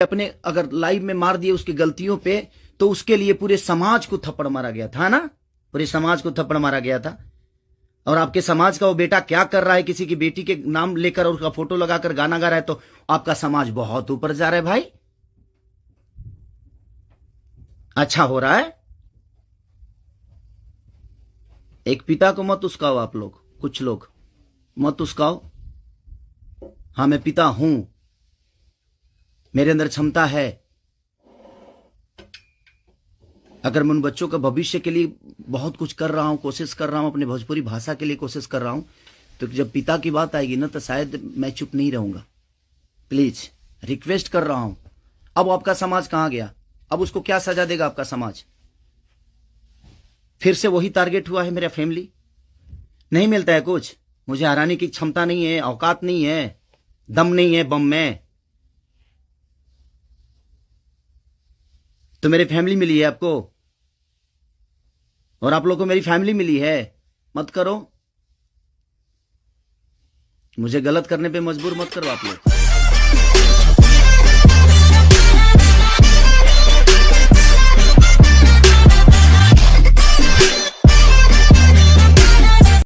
अपने अगर लाइव में मार दिए उसकी गलतियों पे, तो उसके लिए पूरे समाज को थप्पड़ मारा गया था ना, पूरे समाज को थप्पड़ मारा गया था। और आपके समाज का वो बेटा क्या कर रहा है, किसी की बेटी के नाम लेकर और उसका फोटो लगाकर गाना गा रहा है, तो आपका समाज बहुत ऊपर जा रहा है भाई। अच्छा हो रहा है। एक पिता को मत उस्काओ आप लोग, कुछ लोग मत उस्काओ। हाँ, मैं पिता हूं, मेरे अंदर क्षमता है। अगर मैं उन बच्चों के भविष्य के लिए बहुत कुछ कर रहा हूं, कोशिश कर रहा हूं, अपने भोजपुरी भाषा के लिए कोशिश कर रहा हूं, तो जब पिता की बात आएगी ना, तो शायद मैं चुप नहीं रहूंगा। प्लीज रिक्वेस्ट कर रहा हूं। अब आपका समाज कहां गया? अब उसको क्या सजा देगा आपका समाज? फिर से वही टारगेट हुआ है मेरा फैमिली। नहीं मिलता है कुछ, मुझे हराने की क्षमता नहीं है, औकात नहीं है, दम नहीं है बम में। तो मेरी फैमिली मिली है आपको, और आप लोगों को मेरी फैमिली मिली है। मत करो, मुझे गलत करने पे मजबूर मत करो आप लोग।